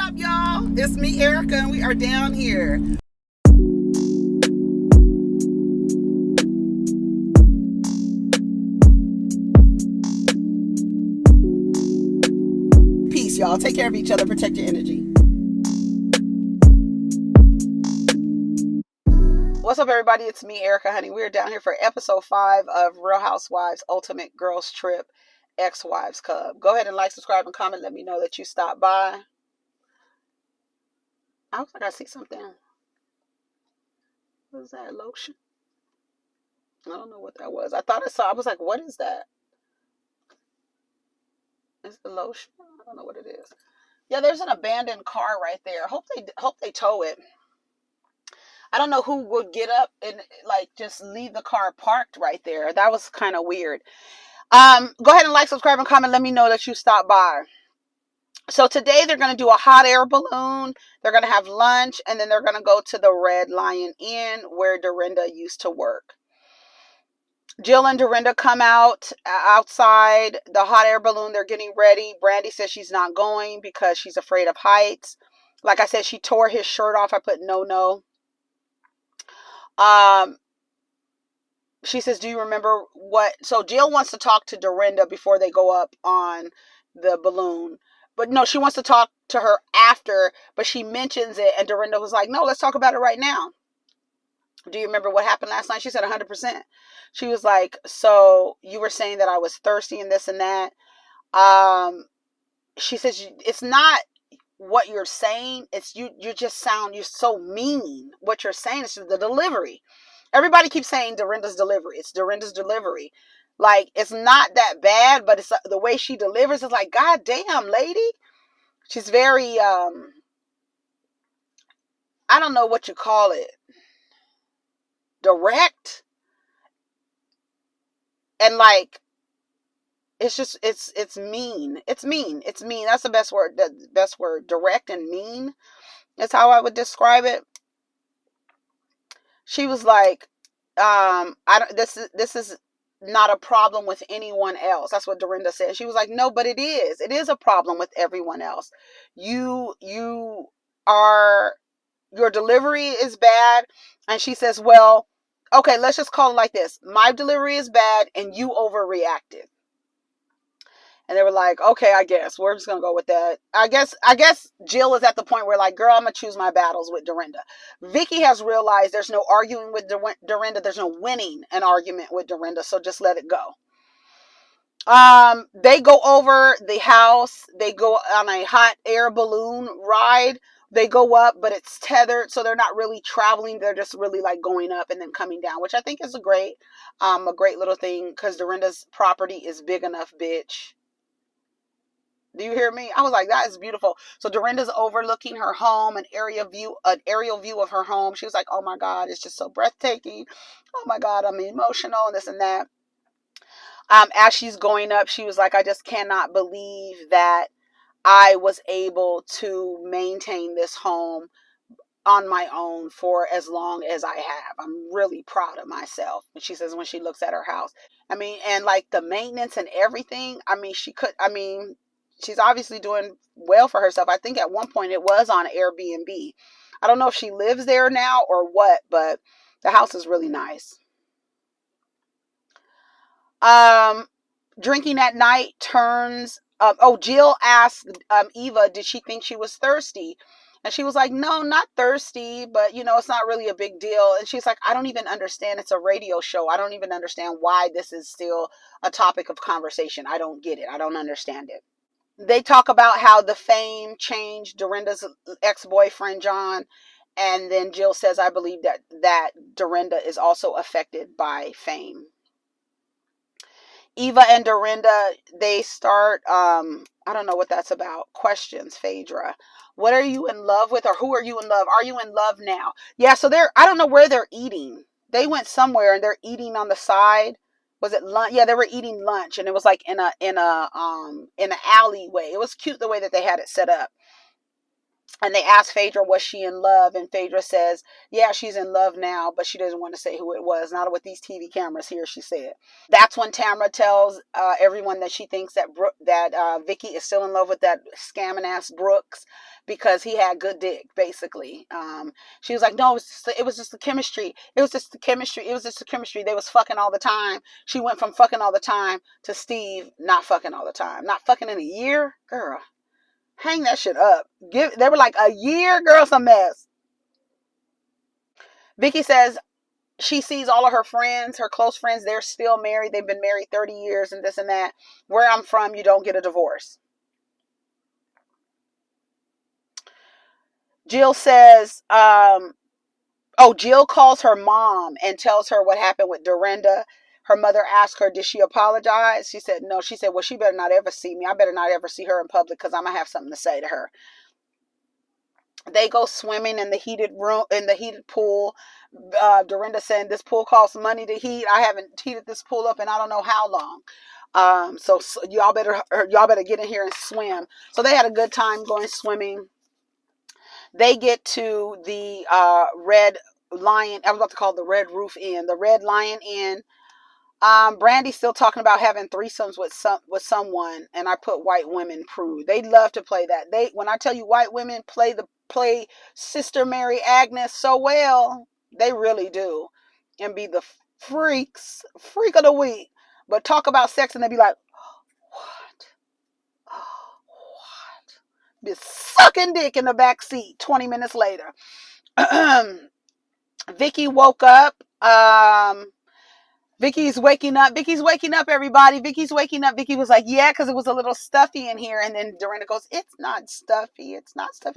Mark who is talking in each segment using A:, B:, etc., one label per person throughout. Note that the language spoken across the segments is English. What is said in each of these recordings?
A: up, y'all? It's me, Erica, and we are down here. Peace, y'all. Take care of each other. Protect your energy. What's up, everybody? It's me, Erica, honey. We're down here for episode 5 of Real Housewives Ultimate Girls Trip Ex-Wives Club. Go ahead and like, subscribe, and comment. Let me know that you stopped by. I was like, I see something. What is that? Lotion? I don't know what that was. I thought I saw. I was like, what is that? Is the lotion? I don't know what it is. Yeah, there's an abandoned car right there. Hope they tow it. I don't know who would get up and like just leave the car parked right there. That was kind of weird. Go ahead and like, subscribe, and comment. Let me know that you stopped by. So today they're going to do a hot air balloon. They're going to have lunch, and then they're going to go to the Red Lion Inn where Dorinda used to work. Jill and Dorinda come outside the hot air balloon. They're getting ready. Brandy says she's not going because she's afraid of heights. Like I said, she tore his shirt off. I put no. She says, do you remember what? So Jill wants to talk to Dorinda before they go up on the balloon. But no, she wants to talk to her after, but she mentions it. And Dorinda was like, no, let's talk about it right now. Do you remember what happened last night? She said 100%. She was like, so you were saying that I was thirsty and this and that. She says, it's not what you're saying. It's you're so mean. What you're saying is the delivery. Everybody keeps saying Dorinda's delivery. It's Dorinda's delivery. Like, it's not that bad, but it's the way she delivers is like, God damn, lady. She's very, I don't know what you call it. Direct. And like, it's just, it's mean. It's mean. It's mean. That's the best word. The best word. Direct and mean. That's how I would describe it. She was like, this is not a problem with anyone else. That's what Dorinda said. She was like, no, but it is. It is a problem with everyone else. Your delivery is bad. And she says, well, okay, let's just call it like this. My delivery is bad and you overreacted. And they were like, okay, I guess we're just going to go with that. I guess Jill is at the point where like, girl, I'm going to choose my battles with Dorinda. Vicky has realized there's no arguing with Dorinda. There's no winning an argument with Dorinda. So just let it go. They go over the house. They go on a hot air balloon ride. They go up, but it's tethered. So they're not really traveling. They're just really like going up and then coming down, which I think is a great little thing because Dorinda's property is big enough, bitch. Do you hear me? I was like, that is beautiful. So Dorinda's overlooking her home, an aerial view of her home. She was like, oh my God, it's just so breathtaking. Oh my God, I'm emotional and this and that. As she's going up, she was like, I just cannot believe that I was able to maintain this home on my own for as long as I have. I'm really proud of myself. And she says when she looks at her house, I mean, and like the maintenance and everything, I mean, she's obviously doing well for herself. I think at one point it was on Airbnb. I don't know if she lives there now or what, but the house is really nice. Drinking at night turns. Jill asked Eva, did she think she was thirsty? And she was like, no, not thirsty, but it's not really a big deal. And she's like, I don't even understand. It's a radio show. I don't even understand why this is still a topic of conversation. I don't get it. I don't understand it. They talk about how the fame changed Dorinda's ex-boyfriend, John. And then Jill says, I believe that Dorinda is also affected by fame. Eva and Dorinda, they start, I don't know what that's about. Questions, Phaedra. What are you in love with, or who are you in love? Are you in love now? Yeah, so I don't know where they're eating. They went somewhere and they're eating on the side. Was it lunch? Yeah, they were eating lunch, and it was like in an alleyway. It was cute the way that they had it set up. And they asked Phaedra, was she in love? And Phaedra says, yeah, she's in love now, but she doesn't want to say who it was. Not with these TV cameras here, she said. That's when Tamra tells everyone that she thinks that Vicky is still in love with that scamming ass Brooks because he had good dick, basically. She was like, no, it was just the chemistry. It was just the chemistry. It was just the chemistry. They was fucking all the time. She went from fucking all the time to Steve not fucking all the time. Not fucking in a year? Girl, hang that shit up. They were like, a year? Girl's a mess. Vicky says, she sees all of her friends, her close friends, they're still married. They've been married 30 years and this and that. Where I'm from, you don't get a divorce. Jill says, Jill calls her mom and tells her what happened with Dorinda. Her mother asked her, did she apologize? She said, no. She said, well, she better not ever see me. I better not ever see her in public because I'm going to have something to say to her. They go swimming in the heated pool. Dorinda said, this pool costs money to heat. I haven't heated this pool up in I don't know how long. So y'all better get in here and swim. So they had a good time going swimming. They get to the Red Lion. I was about to call it the Red Roof Inn. The Red Lion Inn. Brandy's still talking about having threesomes with someone, and I put white women prude. They love to play that. When I tell you white women play Sister Mary Agnes so well, they really do, and be the freak of the week. But talk about sex and they be like, what? Oh, what? Be sucking dick in the back seat 20 minutes later. Vicky woke up. Vicky's waking up, everybody. Vicky's waking up. Vicky was like, yeah, because it was a little stuffy in here. And then Dorinda goes, it's not stuffy.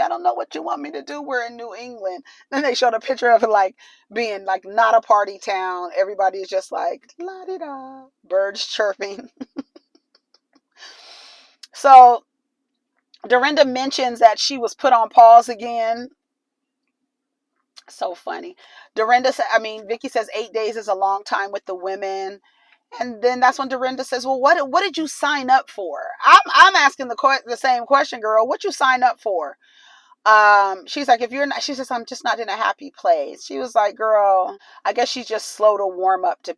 A: I don't know what you want me to do. We're in New England. Then they showed a picture of it like being like not a party town. Everybody is just like, la-di-da, birds chirping. So Dorinda mentions that she was put on pause again. So funny. Vicky says 8 days is a long time with the women. And then that's when Dorinda says, well, what did you sign up for? I'm asking the same question, girl. What you sign up for? She's like, she says, I'm just not in a happy place. She was like, girl, I guess she's just slow to warm up to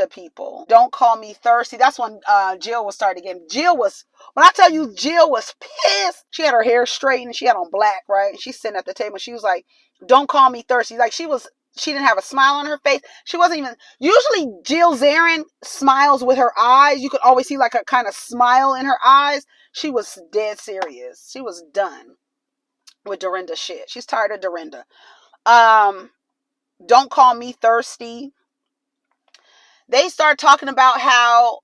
A: people. Don't call me thirsty. That's when Jill was starting again. When I tell you Jill was pissed, she had her hair straightened. She had on black, right? And she's sitting at the table. She was like, don't call me thirsty. Like she didn't have a smile on her face. She wasn't even, usually Jill Zarin smiles with her eyes. You could always see like a kind of smile in her eyes. She was dead serious. She was done with Dorinda shit. She's tired of Dorinda. Don't call me thirsty. They start talking about how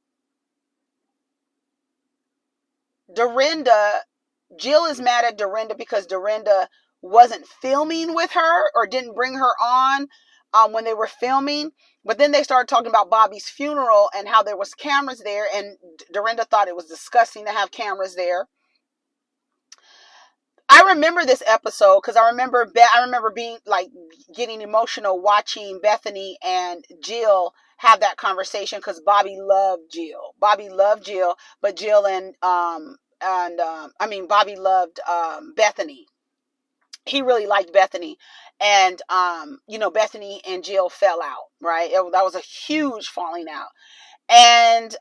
A: Jill is mad at Dorinda because Dorinda wasn't filming with her or didn't bring her on when they were filming. But then they started talking about Bobby's funeral and how there was cameras there, and Dorinda thought it was disgusting to have cameras there. I remember this episode because I remember being like getting emotional watching Bethany and Jill have that conversation because Bobby loved Jill. Bobby loved Jill, but Bobby loved Bethany. He really liked Bethany, and Bethany and Jill fell out. Right, that was a huge falling out, and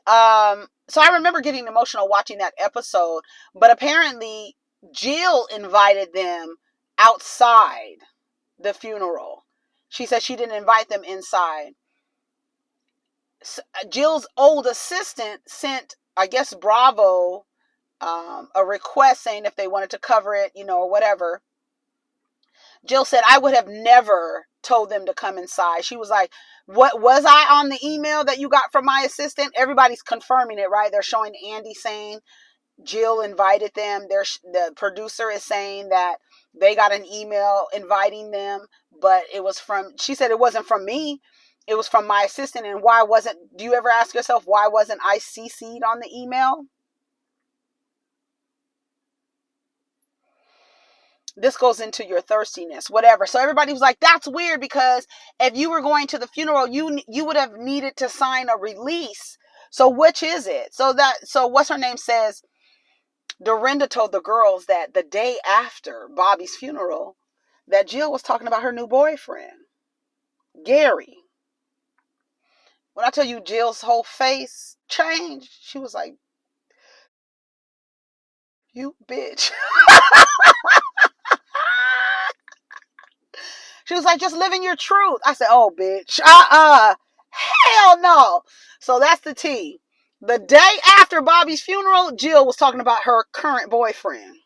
A: so I remember getting emotional watching that episode. But apparently, Jill invited them outside the funeral. She said she didn't invite them inside. Jill's old assistant sent, I guess, Bravo a request saying if they wanted to cover it, or whatever. Jill said, I would have never told them to come inside. She was like, what was I on the email that you got from my assistant? Everybody's confirming it, right? They're showing Andy saying Jill invited them. The producer is saying that they got an email inviting them, but she said it wasn't from me. It was from my assistant. And do you ever ask yourself, why wasn't I CC'd on the email? This goes into your thirstiness, whatever. So everybody was like, that's weird because if you were going to the funeral, you would have needed to sign a release. So which is it? So what's her name says, Dorinda told the girls that the day after Bobby's funeral, that Jill was talking about her new boyfriend, Gary. When I tell you Jill's whole face changed, she was like, "You bitch." She was like, "Just living your truth." I said, "Oh, bitch. Hell no." So that's the tea. The day after Bobby's funeral, Jill was talking about her current boyfriend.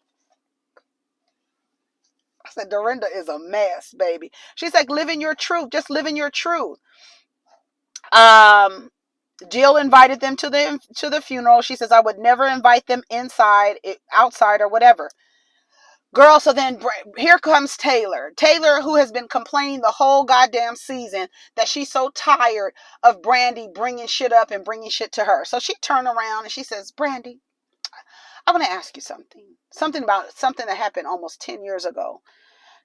A: I said, Dorinda is a mess, baby. She's like, living your truth, just living your truth. Jill invited them to the funeral. She says, I would never invite them outside, or whatever. Girl, so then here comes Taylor. Taylor, who has been complaining the whole goddamn season that she's so tired of Brandy bringing shit up and bringing shit to her. So she turned around and she says, Brandy, I'm going to ask you something. Something that happened almost 10 years ago.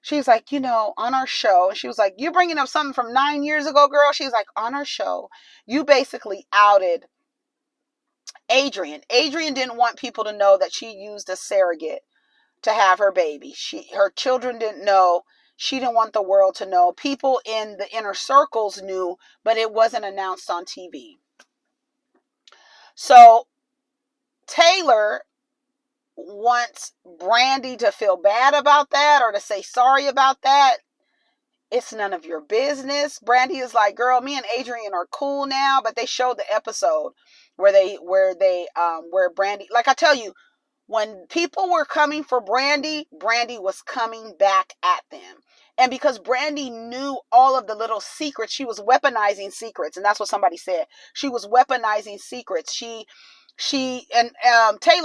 A: She's like, on our show, she was like, you bringing up something from 9 years ago, girl? She's like, on our show, you basically outed Adrian. Adrian didn't want people to know that she used a surrogate to have her baby. Her children didn't know. She didn't want the world to know. People in the inner circles knew, but it wasn't announced on TV. So Taylor wants Brandy to feel bad about that or to say sorry about that. It's none of your business. Brandy is like, girl, me and Adrian are cool now, but they showed the episode where Brandy, like I tell you, when people were coming for Brandy, Brandy was coming back at them. And because Brandy knew all of the little secrets, she was weaponizing secrets. And that's what somebody said. She was weaponizing secrets. Taylor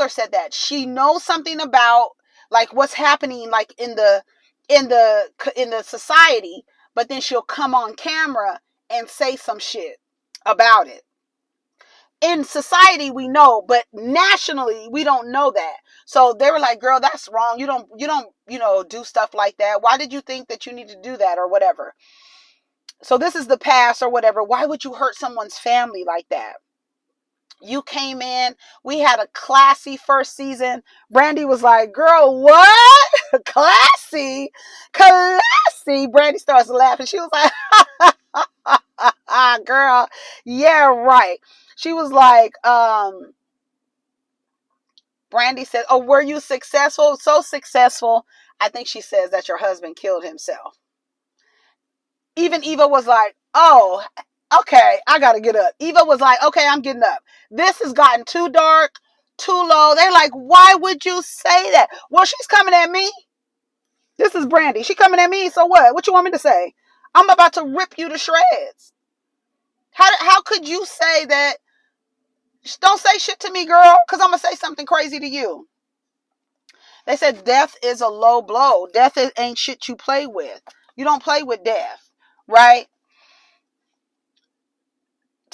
A: said that she knows something about like what's happening like in the society, but then she'll come on camera and say some shit about it. In society we know, but nationally we don't know that. So they were like, girl, that's wrong. You don't do stuff like that. Why did you think that you need to do that or whatever? So this is the past or whatever. Why would you hurt someone's family like that? You came in, we had a classy first season. Brandy was like, girl, what? Classy? Brandy starts laughing. She was like, girl, yeah, right. She was like, Brandy said, oh, were you successful? So successful, I think she says that your husband killed himself. Even Eva was like, oh, okay, I gotta get up. Eva was like, okay, I'm getting up. This has gotten too dark, too low. They're like, why would you say that? Well, she's coming at me. This is Brandy. She coming at me, so what? What you want me to say? I'm about to rip you to shreds. How could you say that? Don't say shit to me, girl, because I'm going to say something crazy to you. They said death is a low blow. Death ain't shit you play with. You don't play with death, right?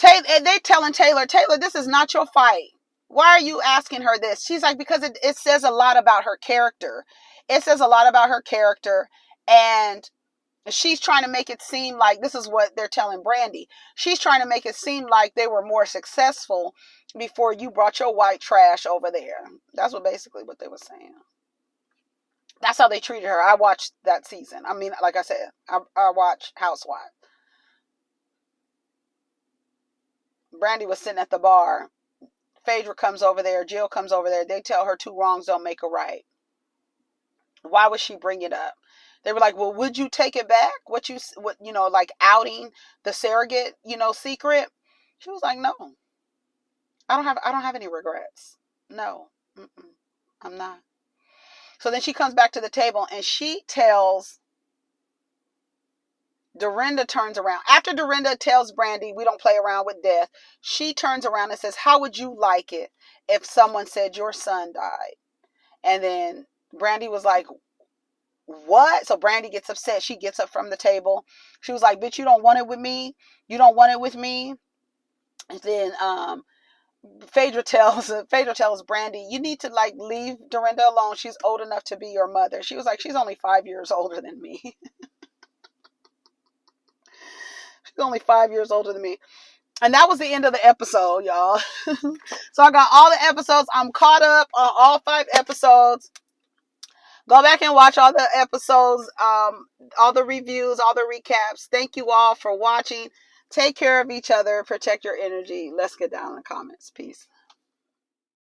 A: They're telling Taylor, this is not your fight. Why are you asking her this? She's like, because it says a lot about her character. It says a lot about her character, and she's trying to make it seem like, this is what they're telling Brandy. She's trying to make it seem like they were more successful before you brought your white trash over there. That's basically what they were saying. That's how they treated her. I watched that season. I mean, like I said, I watched Housewives. Brandy was sitting at the bar. Phaedra comes over there. Jill comes over there. They tell her 2 wrongs don't make a right. Why would she bring it up? They were like, well, would you take it back? Like outing the surrogate, secret? She was like, no, I don't have any regrets. No, I'm not. So then she comes back to the table and she tells Dorinda, turns around. After Dorinda tells Brandy, we don't play around with death, she turns around and says, how would you like it if someone said your son died? And then Brandy was like, what? So Brandy gets upset. She gets up from the table. She was like, bitch, you don't want it with me. You don't want it with me. And then Phaedra tells Brandy, you need to like leave Dorinda alone. She's old enough to be your mother. She was like, she's only 5 years older than me. She's only 5 years older than me. And that was the end of the episode, y'all. So I got all the episodes. I'm caught up on all 5 episodes. Go back and watch all the episodes, all the reviews, all the recaps. Thank you all for watching. Take care of each other. Protect your energy. Let's get down in the comments. Peace.